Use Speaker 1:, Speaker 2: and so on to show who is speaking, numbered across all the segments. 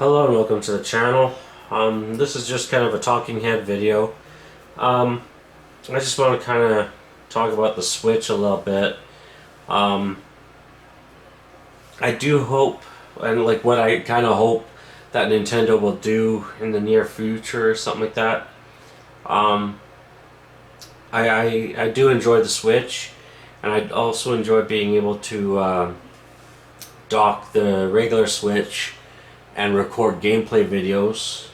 Speaker 1: Hello and welcome to the channel. This is just kind of a talking head video. I just want to kind of talk about the Switch a little bit. I do hope, and like what I kind of hope that Nintendo will do in the near future or something like that. I do enjoy the Switch, and I also enjoy being able to dock the regular Switch and record gameplay videos.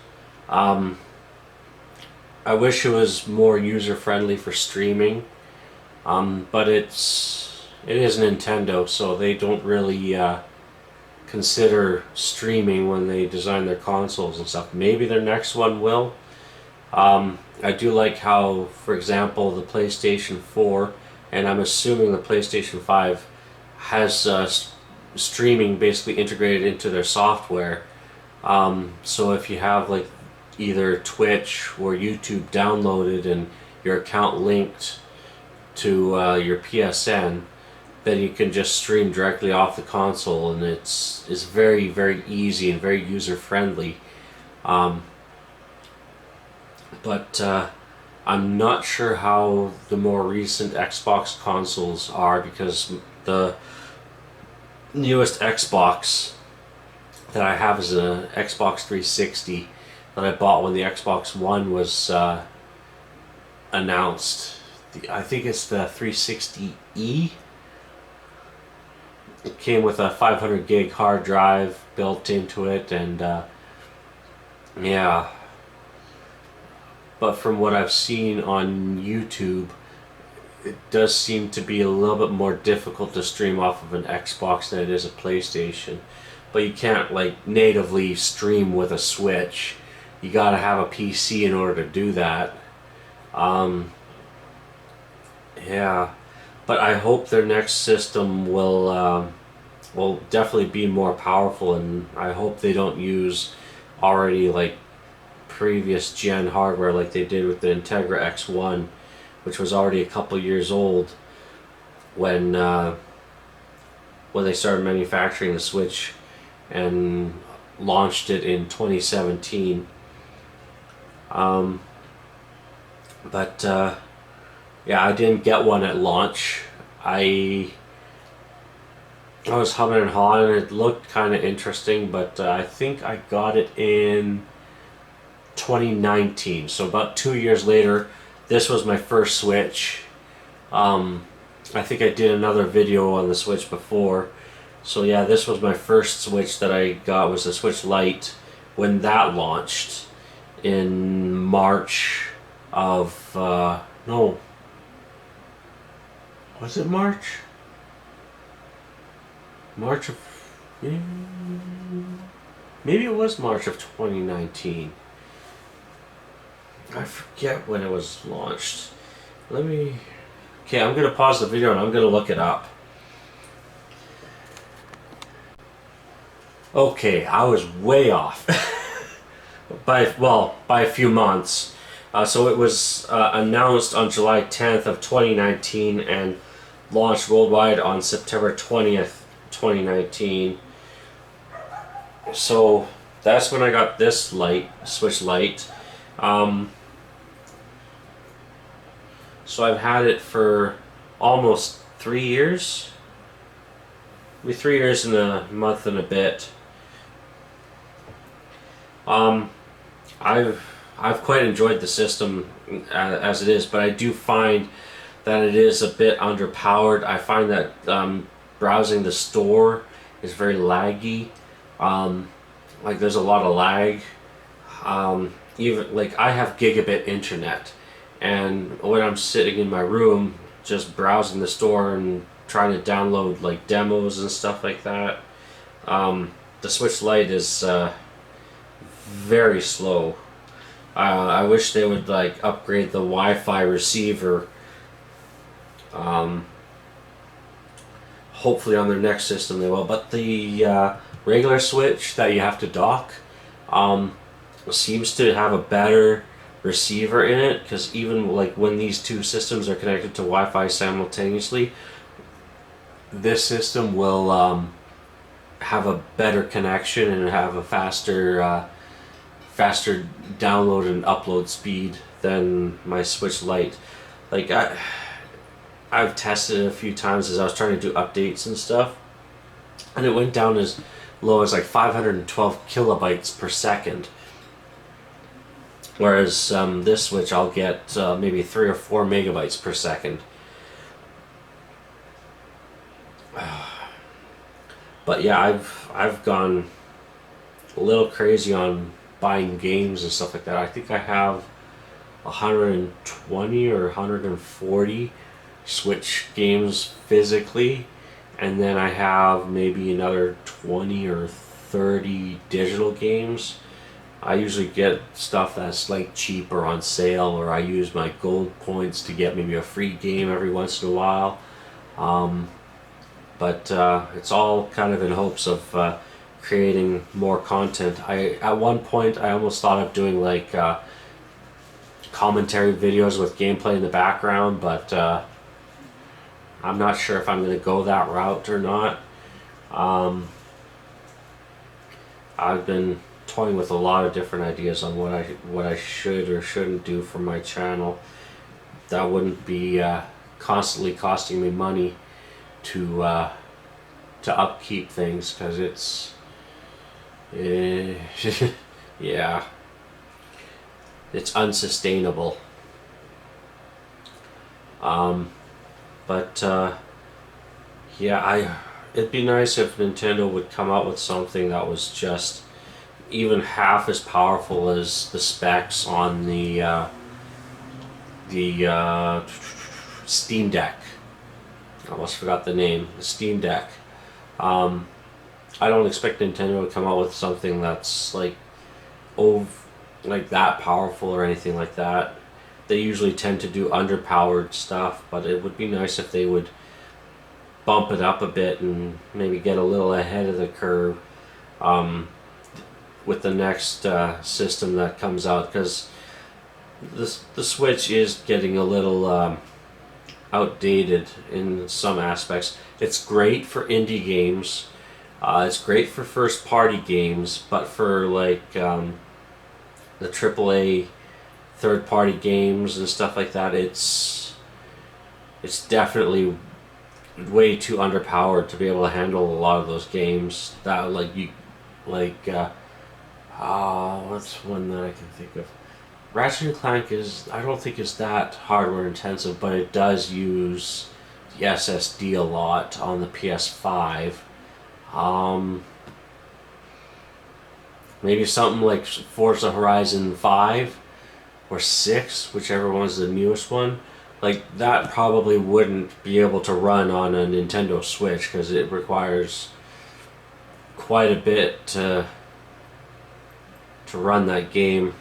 Speaker 1: I wish it was more user friendly for streaming, but it is Nintendo, so they don't really consider streaming when they design their consoles and stuff. Maybe their next one will. I do like how, for example, the PlayStation 4, and I'm assuming the PlayStation 5 has streaming basically integrated into their software. So if you have like either Twitch or YouTube downloaded and your account linked to your PSN, then you can just stream directly off the console, and it's very, very easy and very user friendly. But I'm not sure how the more recent Xbox consoles are, because the newest Xbox that I have is a Xbox 360 that I bought when the Xbox One was announced. I think it's the 360E. It came with a 500 gig hard drive built into it, and yeah. But from what I've seen on YouTube, it does seem to be a little bit more difficult to stream off of an Xbox than it is a PlayStation. But you can't like natively stream with a Switch. You gotta have a PC in order to do that. Yeah, but I hope their next system will definitely be more powerful, and I hope they don't use already like previous gen hardware like they did with the Integra X1, which was already a couple years old when they started manufacturing the Switch and launched it in 2017. Yeah, I didn't get one at launch. I was humming and hawing. It looked kind of interesting, but I think I got it in 2019. So about 2 years later, this was my first Switch. I think I did another video on the Switch before. So yeah, this was my first Switch that I got, was the Switch Lite when that launched in March of no, was it March? March of maybe it was March of 2019. I forget when it was launched. Okay, I'm gonna pause the video and I'm gonna look it up. Okay, I was way off by a few months. So it was announced on July 10th of 2019 and launched worldwide on September 20th, 2019. So that's when I got this Switch Lite. So I've had it for almost 3 years. Maybe 3 years and a month and a bit. I've quite enjoyed the system as it is, but I do find that it is a bit underpowered. I find that browsing the store is very laggy. Like there's a lot of lag. Even like I have gigabit internet, and when I'm sitting in my room just browsing the store and trying to download like demos and stuff like that, the Switch Lite is very slow. I wish they would like upgrade the Wi-Fi receiver. Hopefully on their next system they will. But the regular Switch that you have to dock seems to have a better receiver in it, because even like when these two systems are connected to Wi-Fi simultaneously, this system will have a better connection and have a faster download and upload speed than my Switch Lite. Like I've tested it a few times as I was trying to do updates and stuff, and it went down as low as like 512 kilobytes per second. Whereas this Switch, I'll get maybe 3 or 4 megabytes per second. But yeah, I've gone a little crazy on buying games and stuff like that. I think I have 120 or 140 Switch games physically, and then I have maybe another 20 or 30 digital games. I usually get stuff that's like cheap or on sale, or I use my gold points to get maybe a free game every once in a while. But it's all kind of in hopes of creating more content. At one point I almost thought of doing like commentary videos with gameplay in the background, but I'm not sure if I'm going to go that route or not. I've been toying with a lot of different ideas on what I should or shouldn't do for my channel that wouldn't be constantly costing me money to upkeep things, because it's yeah, it's unsustainable. But yeah, it'd be nice if Nintendo would come out with something that was just even half as powerful as the specs on the Steam Deck. I almost forgot the name. The Steam Deck. I don't expect Nintendo to come out with something that's like that powerful or anything like that. They usually tend to do underpowered stuff, but it would be nice if they would bump it up a bit and maybe get a little ahead of the curve with the next system that comes out, because the Switch is getting a little outdated in some aspects. It's great for indie games. It's great for first party games, but for like the AAA third party games and stuff like that, it's definitely way too underpowered to be able to handle a lot of those games. That what's one that I can think of? Ratchet and Clank I don't think is that hardware intensive, but it does use the SSD a lot on the PS5. Maybe something like Forza Horizon 5 or 6, whichever one's the newest one. Like that probably wouldn't be able to run on a Nintendo Switch, because it requires quite a bit to run that game.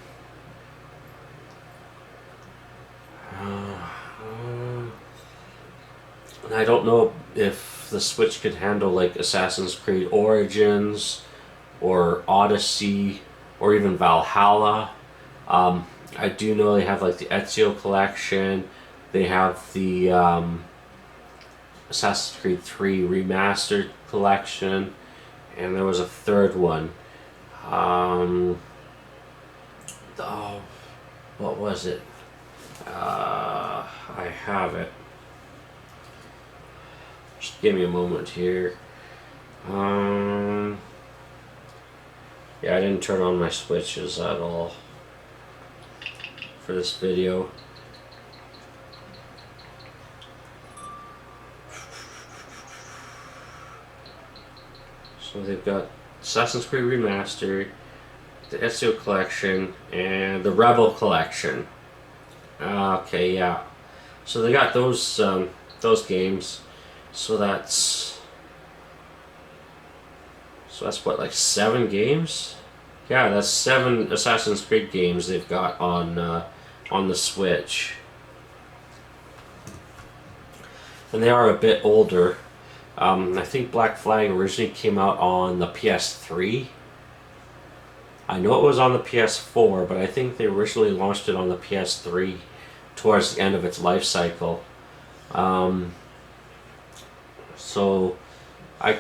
Speaker 1: And I don't know if the Switch could handle like Assassin's Creed Origins or Odyssey or even Valhalla. I do know they have like the Ezio collection. They have the Assassin's Creed 3 Remastered collection, and there was a third one. What was it? I have it. Just give me a moment here. Yeah, I didn't turn on my switches at all for this video. So they've got Assassin's Creed Remastered, the Ezio Collection, and the Rebel Collection. Okay, yeah. So they got those games. So that's what, like 7 games? Yeah, that's 7 Assassin's Creed games they've got on the Switch. And they are a bit older. I think Black Flag originally came out on the PS3. I know it was on the PS4, but I think they originally launched it on the PS3 towards the end of its life cycle. So I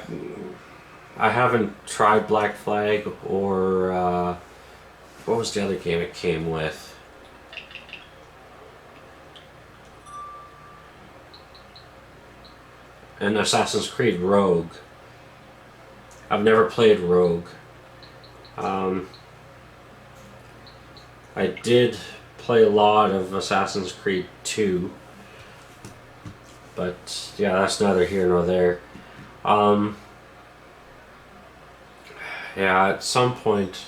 Speaker 1: I haven't tried Black Flag or what was the other game it came with? And Assassin's Creed Rogue. I've never played Rogue. I did play a lot of Assassin's Creed 2, but yeah, that's neither here nor there. Yeah, at some point,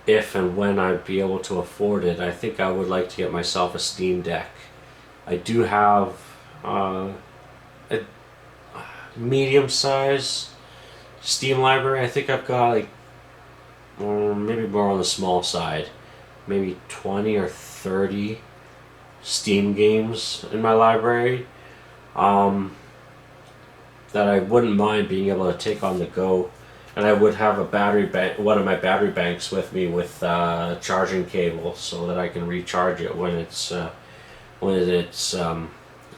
Speaker 1: if and when I'd be able to afford it, I think I would like to get myself a Steam Deck. I do have a medium-sized Steam library. I think I've got like maybe more on the small side, maybe 20 or 30 Steam games in my library that I wouldn't mind being able to take on the go. And I would have a battery bank, one of my battery banks with me with charging cable, so that I can recharge it when it's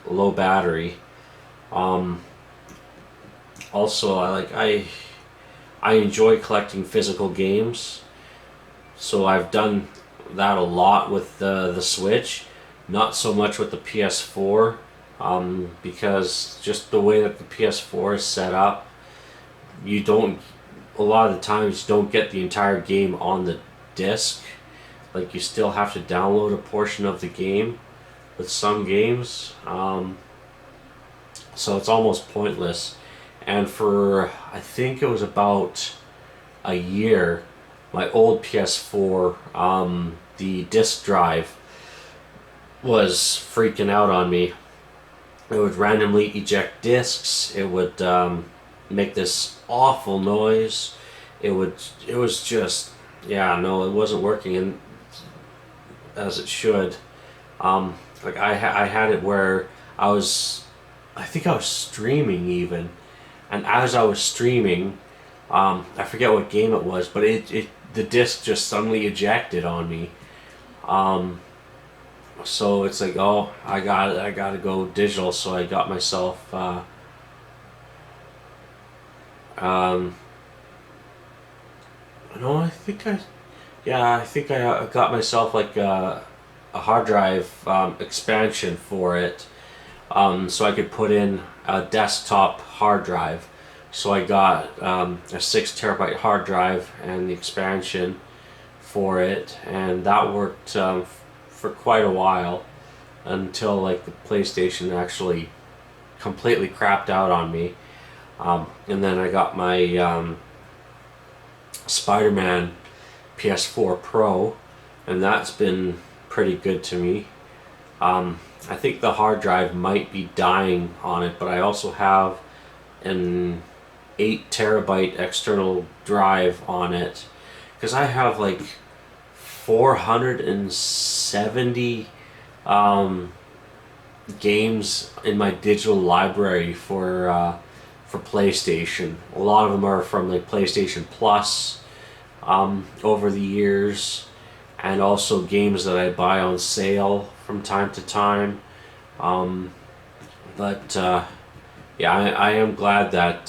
Speaker 1: low battery. Also, I enjoy collecting physical games, so I've done that a lot with the Switch. Not so much with the PS4, because just the way that the PS4 is set up, a lot of the times you don't get the entire game on the disc. Like, you still have to download a portion of the game with some games, so it's almost pointless. And for, I think it was about a year, my old PS4, the disc drive was freaking out on me. It would randomly eject discs. It would make this awful noise. It was just, yeah, no, it wasn't working as it should. Like I had it where I think I was streaming even, and as I was streaming, I forget what game it was, but the disc just suddenly ejected on me. So it's like, oh, I gotta go digital. So I got myself no, I think I got myself like a hard drive expansion for it, so I could put in a desktop hard drive. So I got a 6 terabyte hard drive and the expansion for it, and that worked for quite a while until like the PlayStation actually completely crapped out on me. And then I got my Spider-Man PS4 Pro, and that's been pretty good to me. I think the hard drive might be dying on it, but I also have an 8 terabyte external drive on it, because I have like 470 games in my digital library for PlayStation. A lot of them are from like PlayStation Plus over the years, and also games that I buy on sale from time to time. But yeah, I am glad that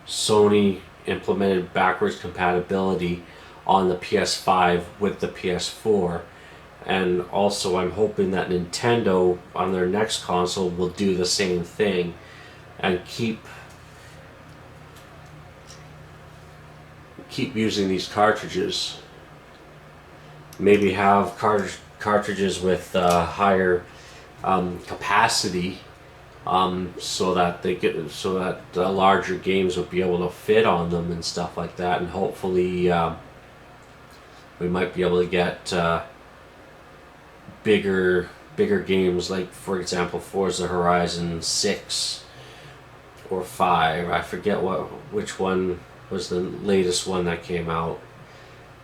Speaker 1: Sony implemented backwards compatibility on the PS5 with the PS4. And also I'm hoping that Nintendo on their next console will do the same thing and keep using these cartridges. Maybe have cartridges with higher capacity, so that the larger games would be able to fit on them and stuff like that. And hopefully we might be able to get bigger games, like for example Forza Horizon 6 or 5. I forget which one was the latest one that came out.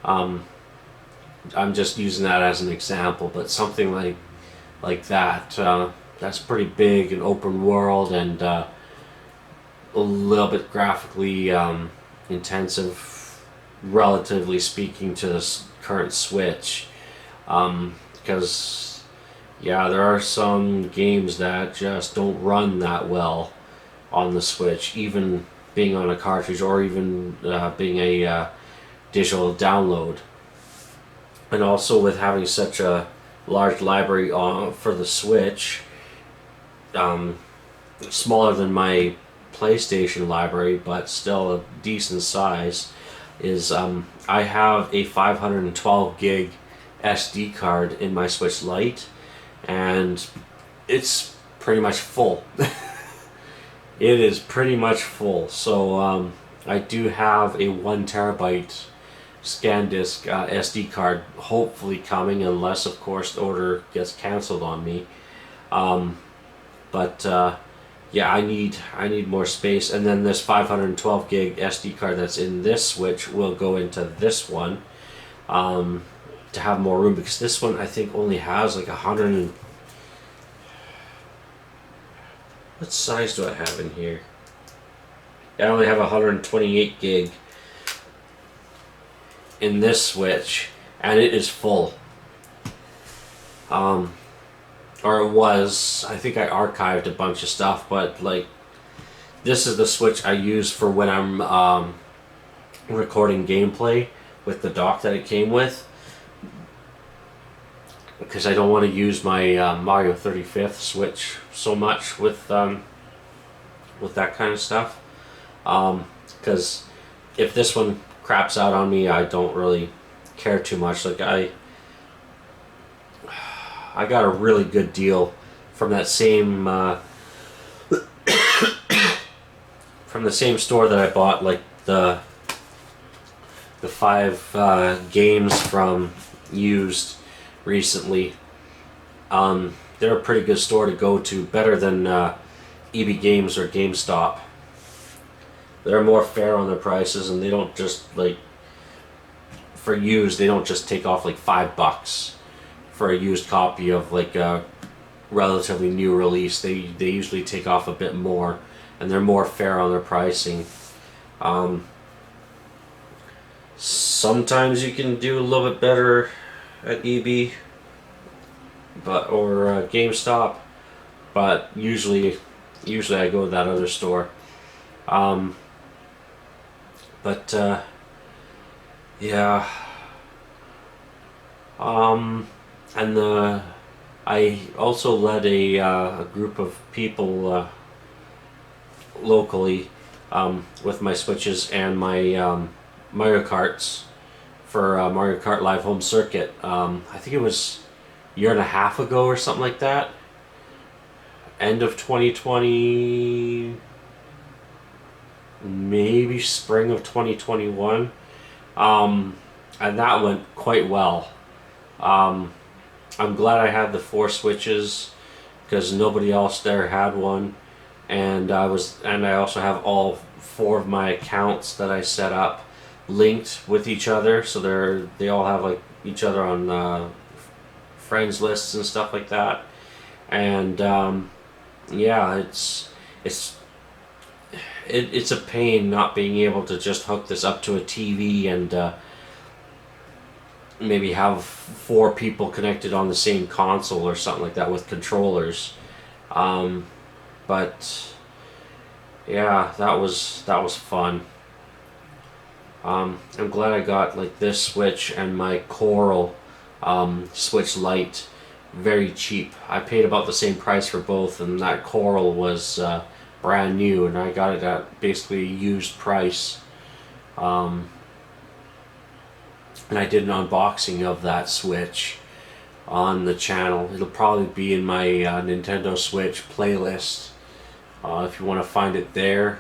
Speaker 1: I'm just using that as an example, but something like that, that's pretty big and open world, and a little bit graphically intensive, relatively speaking, to the current Switch. Because yeah, there are some games that just don't run that well on the Switch. Even being on a cartridge or even being a digital download. And also with having such a large library for the Switch, smaller than my PlayStation library, but still a decent size, is I have a 512 gig SD card in my Switch Lite, and it's pretty much full. It is pretty much full. So I do have a 1 terabyte SanDisk SD card hopefully coming, unless of course the order gets canceled on me. But yeah, I need more space, and then this 512 gig SD card that's in this Switch will go into this one to have more room, because this one I think only has like 100 and... What size do I have in here? I only have 128 gig in this Switch, and it is full. Or it was. I think I archived a bunch of stuff, but like, this is the Switch I use for when I'm recording gameplay with the dock that it came with, because I don't want to use my Mario 35th Switch so much with that kind of stuff. Because if this one craps out on me, I don't really care too much. Like I got a really good deal from that same from the same store that I bought like the 5 games from used recently. They're a pretty good store to go to, better than EB Games or GameStop. They're more fair on their prices, and they don't just like, for used, they don't just take off like $5 for a used copy of like a relatively new release. They usually take off a bit more, and they're more fair on their pricing. Sometimes you can do a little bit better at EB, or GameStop, but usually I go to that other store. Yeah. And I also led a group of people locally with my Switches and my Mario Karts for Mario Kart Live Home Circuit. I think it was a year and a half ago or something like that. End of 2020, maybe spring of 2021. And that went quite well. I'm glad I had the 4 Switches, because nobody else there had one, and I also have all 4 of my accounts that I set up linked with each other, so they all have like each other on friends lists and stuff like that. And yeah, it's a pain not being able to just hook this up to a TV and maybe have 4 people connected on the same console or something like that with controllers. But yeah, that was fun. I'm glad I got like this Switch and my Coral Switch Lite very cheap. I paid about the same price for both, and that Coral was brand new, and I got it at basically used price. And I did an unboxing of that Switch on the channel. It'll probably be in my Nintendo Switch playlist if you want to find it there.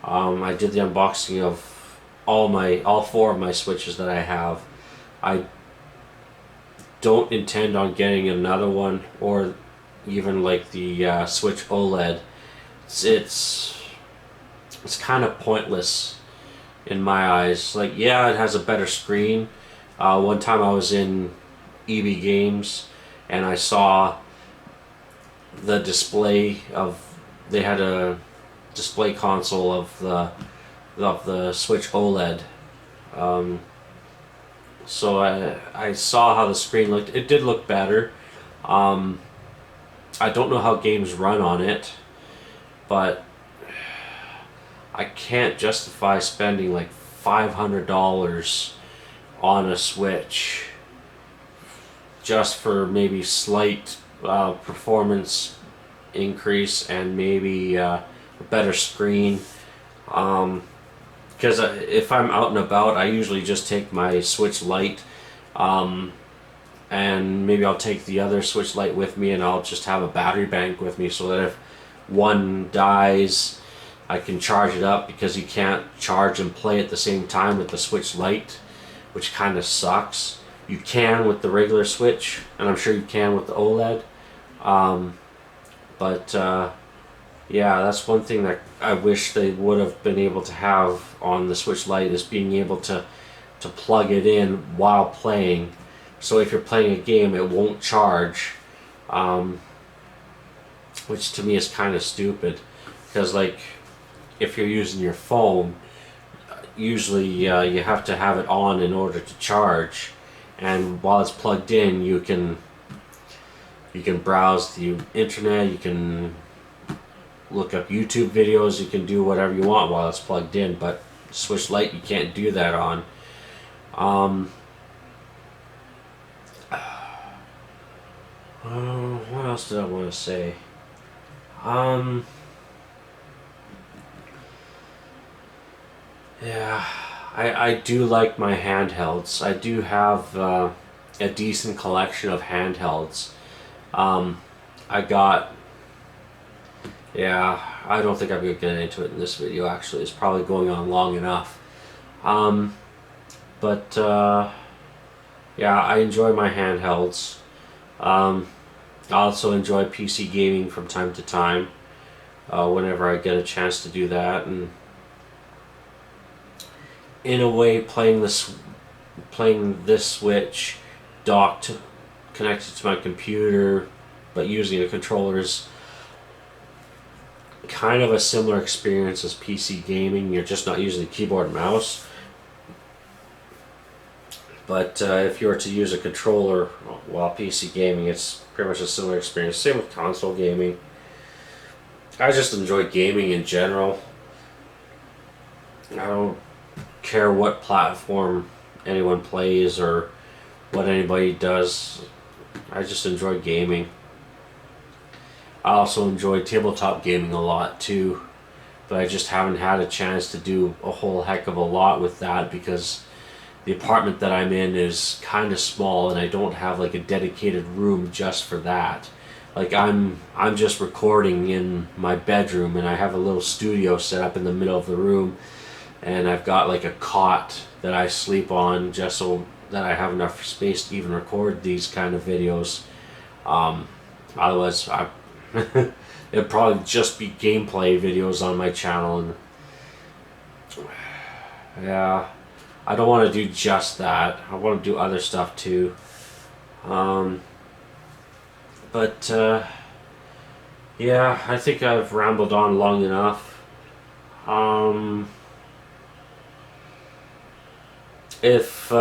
Speaker 1: I did the unboxing of all 4 of my Switches that I have. I don't intend on getting another one, or even like the Switch OLED. It's kind of pointless in my eyes. Like, yeah, it has a better screen. One time I was in EB Games and I saw the display of, they had a display console of the Switch OLED. So I saw how the screen looked. It did look better. I don't know how games run on it, but I can't justify spending like $500 on a Switch just for maybe slight performance increase and maybe a better screen. Because if I'm out and about, I usually just take my Switch Lite, and maybe I'll take the other Switch Lite with me, and I'll just have a battery bank with me so that if one dies, I can charge it up, because you can't charge and play at the same time with the Switch Lite, which kind of sucks. You can with the regular Switch, and I'm sure you can with the OLED. But yeah, that's one thing that I wish they would have been able to have on the Switch Lite, is being able to plug it in while playing. So if you're playing a game, it won't charge, which to me is kind of stupid, because like if you're using your phone, usually you have to have it on in order to charge, and while it's plugged in, you can browse the internet, you can look up YouTube videos, you can do whatever you want while it's plugged in. But Switch Lite, you can't do that on. What else did I want to say? Yeah, I do like my handhelds. I do have a decent collection of handhelds. I got, yeah, I don't think I'm going to get into it in this video, actually. It's probably going on long enough. But yeah, I enjoy my handhelds. I also enjoy PC gaming from time to time, whenever I get a chance to do that. And in a way, playing this Switch docked, connected to my computer, but using a controller is kind of a similar experience as PC gaming. You're just not using the keyboard and mouse. But if you were to use a controller while PC gaming, it's pretty much a similar experience. Same with console gaming. I just enjoy gaming in general. I don't care what platform anyone plays or what anybody does. I just enjoy gaming. I also enjoy tabletop gaming a lot too, but I just haven't had a chance to do a whole heck of a lot with that, because the apartment that I'm in is kind of small, and I don't have like a dedicated room just for that. Like I'm just recording in my bedroom, and I have a little studio set up in the middle of the room, and I've got like a cot that I sleep on just so that I have enough space to even record these kind of videos. Otherwise, it'd probably just be gameplay videos on my channel, and yeah, I don't want to do just that. I want to do other stuff too. But yeah, I think I've rambled on long enough. If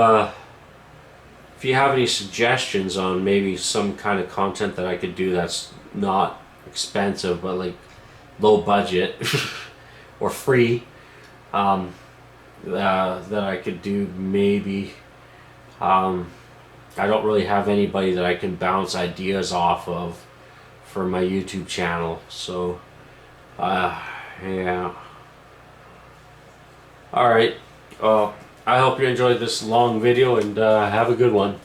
Speaker 1: you have any suggestions on maybe some kind of content that I could do that's not expensive but like low budget or free, that I could do, maybe. I don't really have anybody that I can bounce ideas off of for my YouTube channel, so yeah. Alright, well, I hope you enjoyed this long video, and have a good one.